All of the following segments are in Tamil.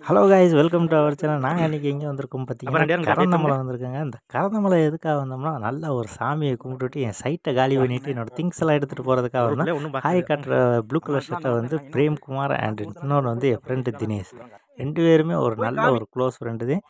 Hello guys, welcome to our channel. நாங்கள் இன்றைக்கி எங்கே வந்திருக்கோம் பார்த்தீங்கன்னா, கரந்தமலை வந்திருக்கேங்க. இந்த கரந்தமலை எதுக்காக வந்தோம்னா, நல்லா ஒரு சாமியை கும்பிட்டுட்டு என் சைட்டை காலி பண்ணிவிட்டு என்னோடய திங்ஸ் எல்லாம் எடுத்துகிட்டு போகிறதுக்காக வந்தோம். ஹாய் காட்டுற ப்ளூ கலர் ஷர்ட்டை வந்து பிரேம்குமார் அண்ட் இன்னொன்று வந்து என் ஃப்ரெண்டு தினேஷ், 2 பேருமே ஒரு நல்ல ஒரு க்ளோஸ் ஃப்ரெண்டு தான்.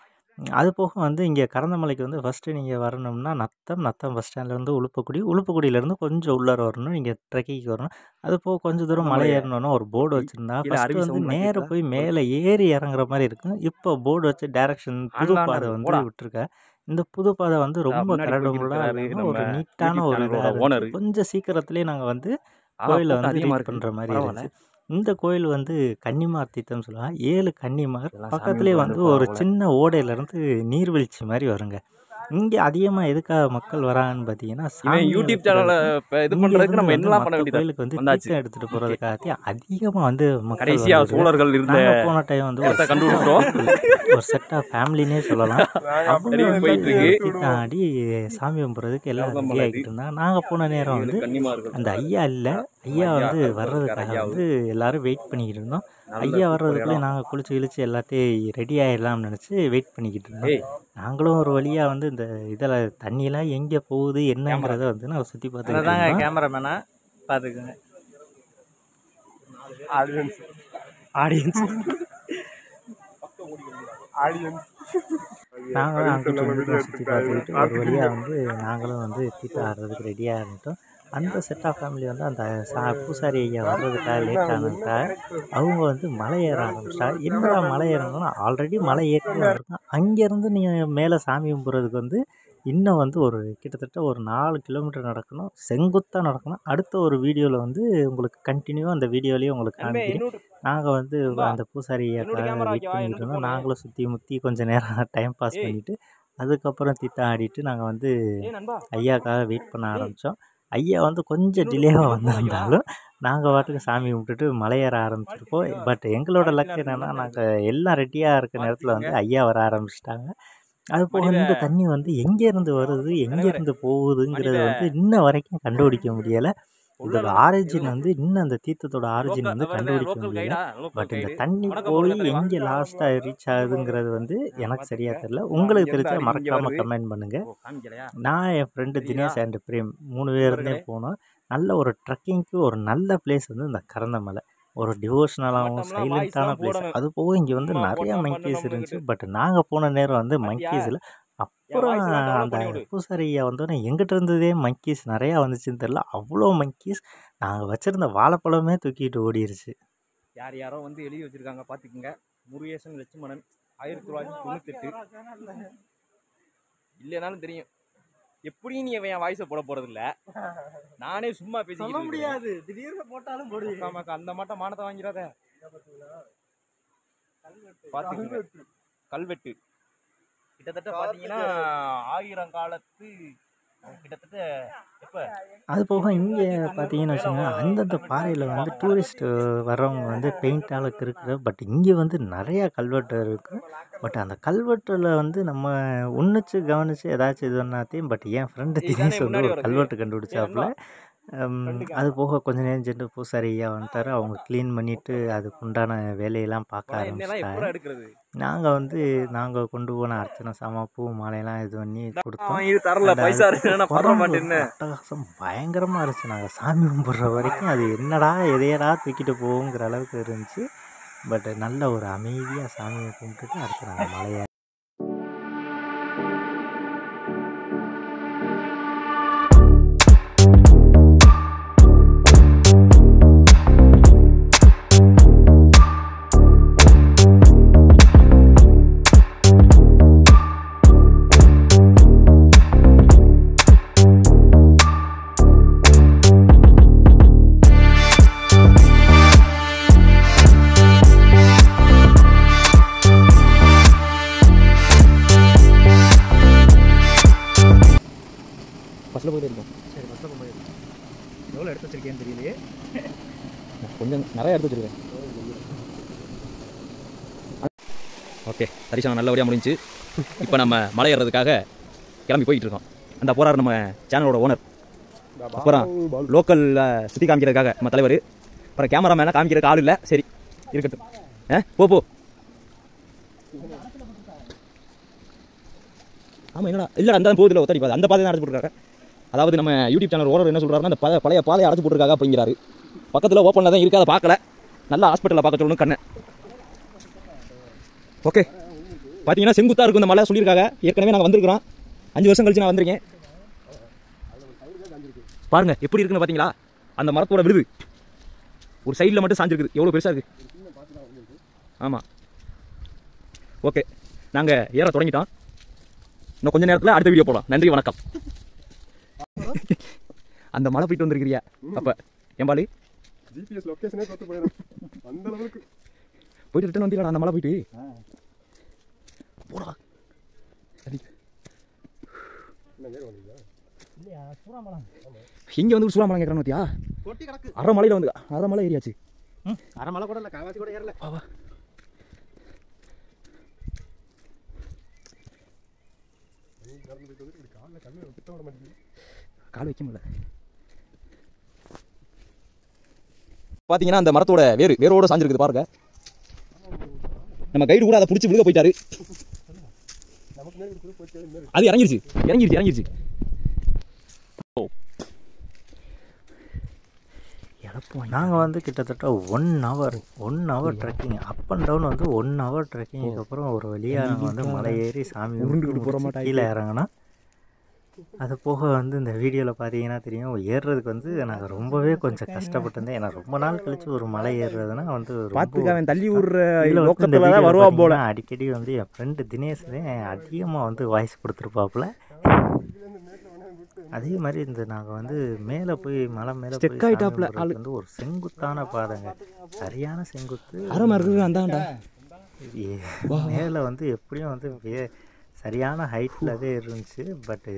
அது போக வந்து இங்கே கரந்தமலைக்கு வந்து ஃபஸ்ட்டு நீங்கள் வரணும்னா நத்தம் பஸ் ஸ்டாண்ட்லேருந்து உளுப்பக்குடியிலேருந்து கொஞ்சம் உள்ளார வரணும். நீங்கள் ட்ரெக்கிங்க்கு வரணும். அது போக கொஞ்சம் தூரம் மலை ஏறணுன்னா ஒரு போர்டு வச்சுருந்தா ஃபஸ்ட்டு வந்து நேராக போய் மேலே ஏறி இறங்குற மாதிரி இருக்கும். இப்போ போர்டு வச்சு டைரக்ஷன் புது பாதை வந்து விட்டுருக்கேன். இந்த புது பாதை வந்து ரொம்ப கரடுமுரடாக இல்லாமல் ஒரு நீட்டான ஒரு இதாக இருந்துச்சு. கொஞ்சம் சீக்கிரத்துலேயே நாங்கள் வந்து கோயிலை வந்து ரீச் பண்ணுற மாதிரி இருந்துச்சு. இந்த கோயில் வந்து கன்னிமார் தீர்த்தம்னு சொல்லுவாங்க. 7 கன்னிமார் பக்கத்துலேயே வந்து ஒரு சின்ன ஓடையிலேருந்து நீர்வீழ்ச்சி மாதிரி வருங்க. இங்கே அதிகமாக எதுக்காக மக்கள் வராங்கன்னு பார்த்தீங்கன்னா, யூடியூப் சேனலை இது பண்ணுறதுக்கு நம்ம என்னலாம் பண்ண வேண்டியது கோயிலுக்கு வந்து தீர்த்தம் எடுத்துகிட்டு போகிறதுக்காக அதிகமாக வந்து மக்கள் கடைசியாக சோழர்கள் இருந்த போன டைம் வந்து ஒரு செட் ஆஃப் ஃபேமிலினே சொல்லலாம். தீர்த்தம் ஆடி சாமி கும்பிட்றதுக்கு எல்லாம் ரெடி ஆகிட்டு இருந்தாங்க. நாங்கள் போன நேரம் வந்து அந்த ஐயா இல்லை. ஐயா வந்து வர்றதுக்காக வந்து எல்லோரும் வெயிட் பண்ணிக்கிட்டு இருந்தோம். ஐயா வர்றதுக்குள்ளே நாங்கள் குளிச்சு எல்லாத்தையும் ரெடி ஆகிடலாம்னு நினச்சி வெயிட் பண்ணிக்கிட்டு இருந்தோம். நாங்களும் ஒரு வழியாக வந்து இந்த இதில் தண்ணியெல்லாம் எங்கே போகுது என்னங்கிறத வந்து நான் சுற்றி பார்த்துக்கிட்டு கேமராமேனா பார்த்துக்குங்க. நாங்களும் அங்கிட்ட சுற்றி பார்த்துக்கிட்டு ஒரு வழியாக வந்து நாங்களும் வந்து தீர்த்தம் ஆடுறதுக்கு ரெடியாக இருந்துட்டோம். அந்த செட் ஆஃப் ஃபேமிலி வந்து அந்த பூசாரி ஐயா வர்றதுக்காக லேட் ஆனதுக்காக அவங்க வந்து மலை ஏற ஆரம்பிச்சிட்டாங்க. என்னடா மலை ஏறணும்னா ஆல்ரெடி மலை ஏற்றி வந்திருக்கோம். அங்கேருந்து நீங்கள் மேலே சாமி கும்பிட்றதுக்கு வந்து இன்னும் வந்து ஒரு கிட்டத்தட்ட ஒரு 4 கிலோமீட்டர் நடக்கணும். செங்குத்தாக நடக்கணும். அடுத்த ஒரு வீடியோவில் வந்து உங்களுக்கு கண்டினியூவாக அந்த வீடியோலேயே உங்களுக்கு காமிக்கிறேன். நாங்கள் வந்து அந்த பூசாரி ஐயாக்காக வெயிட் பண்ணிக்கிட்டு இருந்தோம். நாங்களும் சுற்றி முற்றி கொஞ்சம் நேரம் டைம் பாஸ் பண்ணிவிட்டு அதுக்கப்புறம் தீர்த்தம் ஆடிட்டு நாங்கள் வந்து ஐயாக்காக வெயிட் பண்ண ஆரம்பித்தோம். ஐயா வந்து கொஞ்சம் டிலேவாக வந்திருந்தாலும் நாங்கள் பாட்டுக்கு சாமி கும்பிட்டுட்டு மலையேற ஆரம்பிச்சிருப்போம். பட் எங்களோட லக் என்னென்னா, நாங்கள் எல்லாம் ரெடியாக இருக்க நேரத்தில் வந்து ஐயா வர ஆரம்பிச்சிட்டாங்க. அது போக இந்த தண்ணி வந்து எங்கேருந்து வருது எங்கேருந்து போகுதுங்கிறது வந்து இன்ன வரைக்கும் கண்டுபிடிக்க முடியலை. இதோட ஆரிஜின் வந்து இன்னும் அந்த தீர்த்தத்தோட ஆரிஜின் வந்து கண்டுபிடிக்க முடியல. பட் இந்த தண்ணி போய் எங்கே லாஸ்ட்டாக ரீச் ஆகுதுங்கிறது வந்து எனக்கு சரியாக தெரியல. உங்களுக்கு தெரிஞ்சால் மறக்காமல் கமெண்ட் பண்ணுங்கள். நான் என் ஃப்ரெண்டு தினேஷ் அண்ட் பிரேம் 3 பேருந்தே போனோம். நல்ல ஒரு ட்ரெக்கிங்க்கு ஒரு நல்ல பிளேஸ் வந்து இந்த கரந்தமலை. ஒரு டிவோஷனலாகவும் சைலண்ட்டான பிளேஸ். அது போக இங்கே வந்து நிறையா மங்கீஸ் இருந்துச்சு. பட் நாங்கள் போன நேரம் வந்து மங்கீஸில் அப்புறம் அந்த பூசாரி ஐயா வந்தோடனே எங்கிட்ட இருந்ததே மங்கீஸ் நிறையா வந்துச்சுன்னு தெரில. அவ்வளோ மங்கீஸ் நாங்கள் வச்சுருந்த வாழைப்பழமே தூக்கிட்டு ஓடிடுச்சு. யாரோ வந்து எழுதி வச்சுருக்காங்க பார்த்துக்குங்க. முருகேசன் லட்சுமணன் 1998 இல்லைனாலும் தெரியும். எப்படியும் நீ என் வாய்ஸை போட போகிறதில்ல. நானே சும்மா பேச முடியாது. திடீர்னு போட்டாலும் போடுவேன். அந்த மாட்டை மானத்தை வாங்கிறாத. பார்த்துக்குங்க. கல்வெட்டு கிட்டத்தட்ட பார்த்தீங்கன்னா 1000 காலத்து கிட்டத்தட்ட எப்போ. அது போக இங்கே பார்த்தீங்கன்னு வச்சுக்கோங்க, அந்தந்த பாறையில் வந்து டூரிஸ்ட்டு வர்றவங்க வந்து பெயிண்டால் இருக்குது. பட் இங்கே வந்து நிறையா கல்வெட்டு இருக்குது. பட் அந்த கல்வெட்டில் வந்து நம்ம உன்னிச்சு கவனித்து ஏதாச்சும் இது பண்ணாத்தையும். பட் என் ஃப்ரெண்டு தினேஷ் வந்து ஒரு கல்வெட்டு கண்டுபிடிச்சாப்புல. அது போக கொஞ்சம் நேரம் சென்று பூசாரி ஐயா வந்துட்டார். அவங்க க்ளீன் பண்ணிவிட்டு அதுக்கு உண்டான வேலையெல்லாம் பார்க்க ஆரம்பிச்சிட்டாங்க. நாங்கள் கொண்டு போன அர்ச்சனை சாமான் பூ மாலையெல்லாம் இது பண்ணி கொடுத்தோம். அட்டகாசம் பயங்கரமாக இருந்துச்சு. நாங்கள் சாமி கும்பிட்ற வரைக்கும் அது என்னடா எதையடா தூக்கிட்டு போகுங்கிற அளவுக்கு இருந்துச்சு. பட் நல்ல ஒரு அமைதியாக சாமியை கும்பிட்டுட்டு அடுத்து நாங்கள் மலையை பஸ்ஸில் போயிட்டு இருக்கோம். சரி, பஸ்ஸில் போயிருக்கோம். எவ்வளோ எடுத்து வச்சிருக்கேன்னு தெரியலையே. கொஞ்சம் நிறையா எடுத்து வச்சுருக்கேன். ஓகே, தரிசனம் நல்லபடியாக முடிஞ்சு இப்போ நம்ம மலை ஏறுறதுக்காக கிளம்பி போயிட்டு இருக்கோம். அந்த போகிறார் நம்ம சேனலோட ஓனர். அப்புறம் லோக்கலில் சுற்றி காமிக்கிறதுக்காக நம்ம தலைவர். அப்புறம் கேமராமேனாக காமிக்கிறதுக்கு ஆள் இல்லை. சரி இருக்கட்டும். போ ஆமாம் என்னடா இல்லை அந்த போதில் ஒத்தடி பாதை அந்த பாதை தான் அடைச்சு போட்டுருக்காங்க. அதாவது நம்ம யூடியூப் சேனல் ஓனர் என்ன சொல்கிறாருன்னா அந்த பழைய பாதையை அடைச்சு போட்டுருக்காங்க அப்படிங்கிறாரு. பக்கத்தில் ஓப்பனில் தான் இருக்காத பார்க்கல, நல்லா ஹாஸ்பிட்டலில் பார்க்க சொல்லணும் கண்ணை. ஓகே பார்த்தீங்கன்னா செங்குத்தாக இருக்கும் இந்த மலை சொல்லியிருக்காங்க. ஏற்கனவே நாங்கள் வந்திருக்கிறோம், 5 வருஷம் கழிச்சு நான் வந்திருக்கேன். பாருங்கள் எப்படி இருக்குன்னு பார்த்தீங்களா, அந்த மரத்தோட விழுது ஒரு சைடில் மட்டும் சாஞ்சிருக்குது, எவ்வளோ பெருசாக இருக்குது. ஆமாம் ஓகே நாங்கள் ஏற தொடங்கிட்டோம். இன்னும் கொஞ்சம் நேரத்தில் அடுத்த வீடியோ போகலாம். நன்றி வணக்கம். அந்த மலை போயிட்டு வந்துருக்கிறியா அப்போ எம்பாலி ஜிபிஎஸ் லொகேஷனே பார்த்து போயிடும் அந்த அளவுக்கு போயிட்டு ரிட்டர்ன் வந்தீங்களா அந்த மலை போயிட்டு போடா. இங்கே வந்து சூறாமலம் கேட்குறான் பார்த்தியா, அரை மலையில் வந்து அரை மலை ஏறியாச்சு. அரை மலை கூட இல்லை, காவாசி கூட ஏறல. கால் வைக்க முடியல. பார்த்தீங்கன்னா அந்த மரத்தோட வேரோட சாஞ்சிருக்குது பாருங்க. நம்ம கைடு கூட அதை பிடிச்சி விழுக போயிட்டாரு. அது இறங்கிருச்சு. நாங்கள் வந்து கிட்டத்தட்ட 1 hour trekking up and down வந்து 1 ஹவர் ட்ரெக்கிங்க்கு அப்புறம் ஒரு வழியாக நாங்கள் வந்து மலை ஏறி சாமி உருண்டுக்கிட்டு போகிற மாட்டோம் கீழே இறங்கினா. அது போக வந்து இந்த வீடியோவில் பார்த்தீங்கன்னா தெரியும், ஏறுறதுக்கு வந்து நாங்கள் ரொம்பவே கொஞ்சம் கஷ்டப்பட்டிருந்தேன். ஏன்னா ரொம்ப நாள் கழிச்சு ஒரு மலை ஏறுறதுன்னா வந்து தள்ளி வருவான் போல. அடிக்கடி வந்து என் ஃப்ரெண்டு தினேஷ் அதிகமாக வந்து வாய்ஸ் கொடுத்துருப்பாப்புல. அதே மாதிரி இந்த நாங்கள் வந்து மேலே போய் மலை மேலே போய் வந்து ஒரு செங்குத்தான பாதைங்க, சரியான செங்குத்து. மேலே வந்து எப்படியும் வந்து சரியான ஹைட்டில் தான் இருந்துச்சு. பட்டு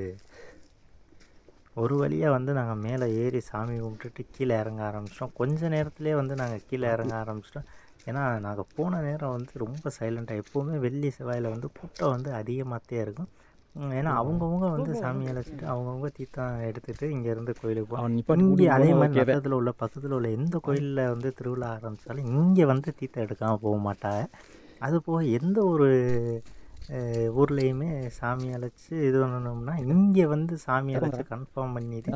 ஒரு வழியாக வந்து நாங்கள் மேலே ஏறி சாமி கும்பிட்டுட்டு கீழே இறங்க ஆரம்பிச்சிட்டோம். கொஞ்ச நேரத்துலேயே வந்து நாங்கள் கீழே இறங்க ஆரம்பிச்சிட்டோம். ஏன்னா நாங்கள் போன நேரம் வந்து ரொம்ப சைலண்ட்டாக, எப்போவுமே வெள்ளி செவ்வாயில் வந்து கூட்டம் வந்து அதிகமாகத்தே இருக்கும். ஏன்னா அவங்கவுங்க வந்து சாமி அழைச்சிட்டு அவங்கவுங்க தீர்த்தம் எடுத்துகிட்டு இங்கேருந்து கோயிலுக்கு போவோம். இங்கே அதே மாதிரி பக்கத்தில் உள்ள எந்த கோயிலில் வந்து திருவிழா ஆரம்பித்தாலும் இங்கே வந்து தீர்த்தம் எடுக்காமல் போக மாட்டாங்க. அது போக எந்த ஒரு ஊர்லேயுமே சாமி அழைச்சி இது பண்ணணும்னா இங்கே வந்து சாமி அழைச்சி கன்ஃபார்ம் பண்ணிட்டு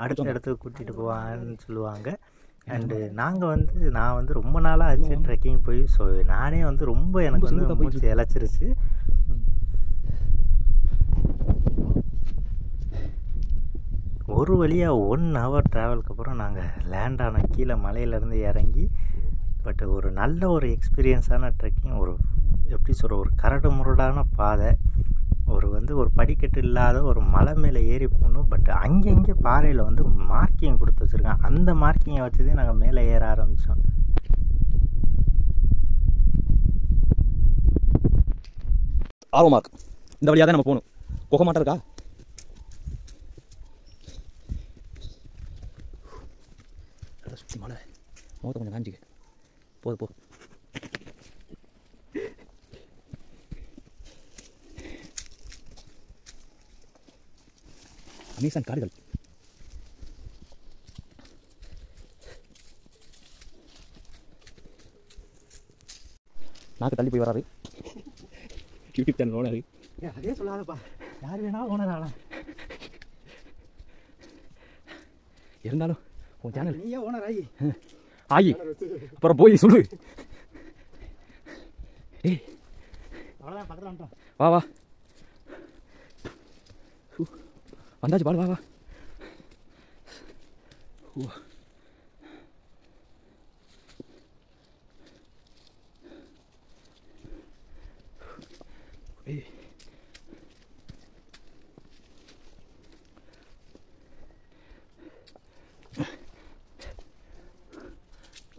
அடுத்த இடத்துக்கு கூட்டிகிட்டு போவான்னு சொல்லுவாங்க. அண்டு நான் வந்து ரொம்ப நாளாக ஆச்சு ட்ரெக்கிங் போய். ஸோ நானே வந்து ரொம்ப எனக்கு வந்து மூச்சு இழைச்சிருச்சு. ஒரு வழியாக 1 ஹவர் ட்ராவலுக்கு அப்புறம் நாங்கள் லேண்ட் ஆன கீழே மலையிலேருந்து இறங்கி. பட் ஒரு நல்ல ஒரு எக்ஸ்பீரியன்ஸான ட்ரெக்கிங். ஒரு எப்படி சொல்கிற, ஒரு கரடு முரடான பாதை, ஒரு படிக்கட்டு இல்லாத ஒரு மலை மேலே ஏறி போகணும். பட் அங்கங்கே பாறையில் வந்து மார்க்கிங் கொடுத்து வச்சுருக்காங்க. அந்த மார்க்கிங்கை வச்சுதே நாங்கள் மேலே ஏற ஆரம்பித்தோம். ஆர்வமாக இருக்கு. இந்த வழியாக தான் நம்ம போகணும். போக மாட்டா இருக்கா? சுற்றி மலை மோத்த கொஞ்சம் காஞ்சிக்க போ. அமேசான் காடுகள். நாக்கு தள்ளி போய் வராது. YouTube channel owner. அதே சொல்லாதப்பா, யார் வேணாலும் ஓனர் ஆகலாம். இருந்தாலும் உன் சேனல் நீயே ஓனர் ஆகி அப்புறம் போய் சொல்லு. ஏய் அவ்வளோதான், பக்கத்தில் வந்துட்டோம். வா வந்தாச்சு பாடு. வா ஏய்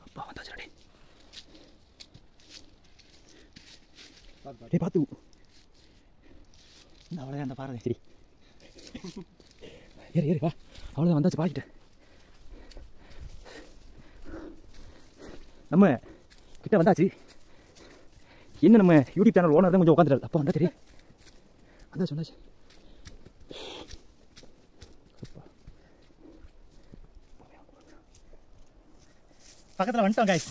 அப்பா வந்தாச்சு. டேய் பார்த்து. அவ்வளோதான் அந்த பாருங்க. சரி ஏறி வா. அவ்வளோதான் வந்தாச்சு, பாக்கிட்டேன். நம்ம கிட்ட வந்தாச்சு. என்ன நம்ம யூடியூப் சேனல் ஓனர் தான் கொஞ்சம் உட்காந்துட்டாரு. அப்பா வந்தா சரி, வந்தாச்சு. பக்கத்தில் வந்துட்டோம் கைஸ்.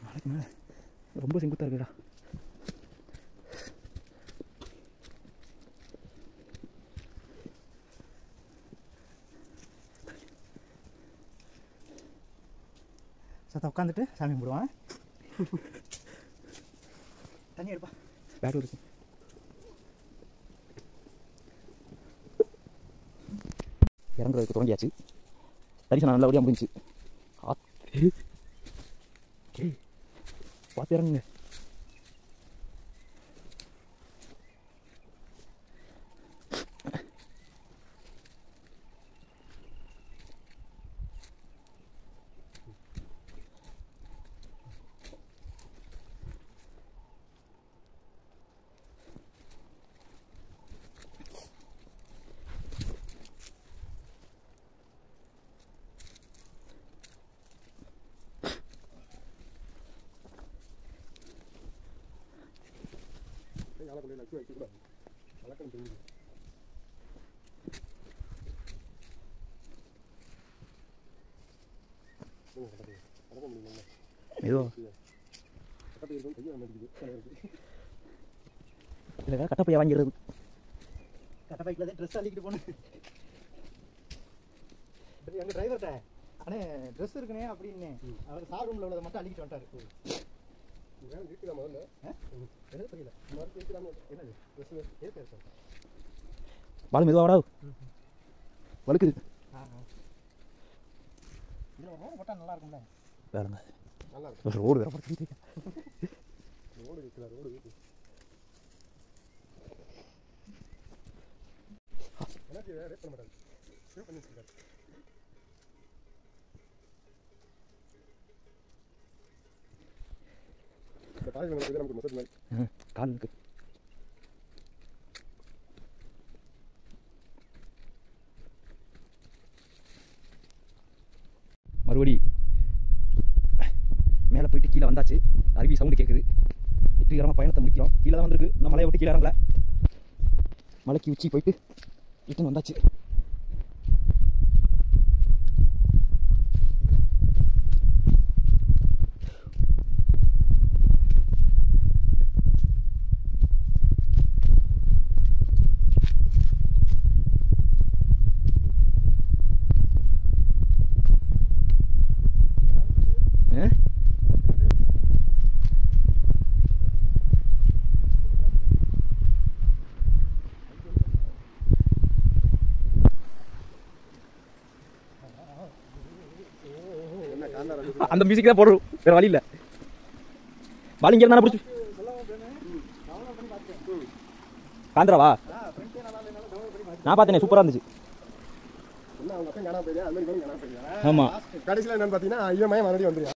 மலைக்கு மேலே ரொம்ப செங்குத்தாக இருக்குடா. சத்த உட்காந்துட்டு சாமி கும்பிடுவான். தண்ணி எடுப்பா. பேக் இருக்கு. இறங்குறதுக்கு தொடங்கியாச்சு. தரிசனம் நல்லபடியாக முடிஞ்சிச்சு. பார்த்து இறங்குங்க. இல்லை கட்டப்பையா வாங்கிடுறது. கட்டப்பைக்கில் தான் ட்ரெஸ் அள்ளிக்கிட்டு போனேன். எங்கள் டிரைவர்கிட்ட அண்ணே ட்ரெஸ் இருக்குண்ணே அப்படின்னு அவர் சார் ரூமில் உள்ளதை மட்டும் அள்ளிக்கிட்டு வந்துட்டாரு. புரியல. என்னது ட்ரெஸ் இருக்கு சார். பால் மெதுவாக வாடா வழுக்குது. இதில் ஒரு ரோடு போட்டால் நல்லா இருக்கும்ல. வேறுங்க ரோடு வேறு படுத்து ரோடு இருக்குல்ல, ரோடு இருக்கு. எனக்கு ரேட் பண்ண மாட்டாங்க. சேவ் பண்ணி வச்சுருக்காரு. இந்த காலேஜ் நமக்கு மொத்தம் மாதிரி கால் இருக்கு. மறுபடி மேலே போயிட்டு கீழே வந்தாச்சு. அருவி சவுண்டு கேட்குது. வெற்றிகரமாக பயணத்தை முடிக்கிறோம். கீழே தான் வந்திருக்கு. இன்னும் மலையை விட்டு கீழே இறங்கல. மலைக்கு உச்சி போயிட்டு இட்டுன்னு வந்தாச்சு. அந்த மியூசிக் தான் போடுறோம், வேற வழி இல்லை. பாலிங்க இருந்தா பிடிச்சி காந்திராவா நான் பார்த்தேனே, சூப்பராக இருந்துச்சு. என்ன அவங்க அப்பயும் காணாம போயிடுயா, அது மாதிரி காணாம போயிடுயா. ஆமா கடைசியில் என்னன்னு பார்த்தீங்கன்னா ஐயோ மறுபடியும் வந்துருயா.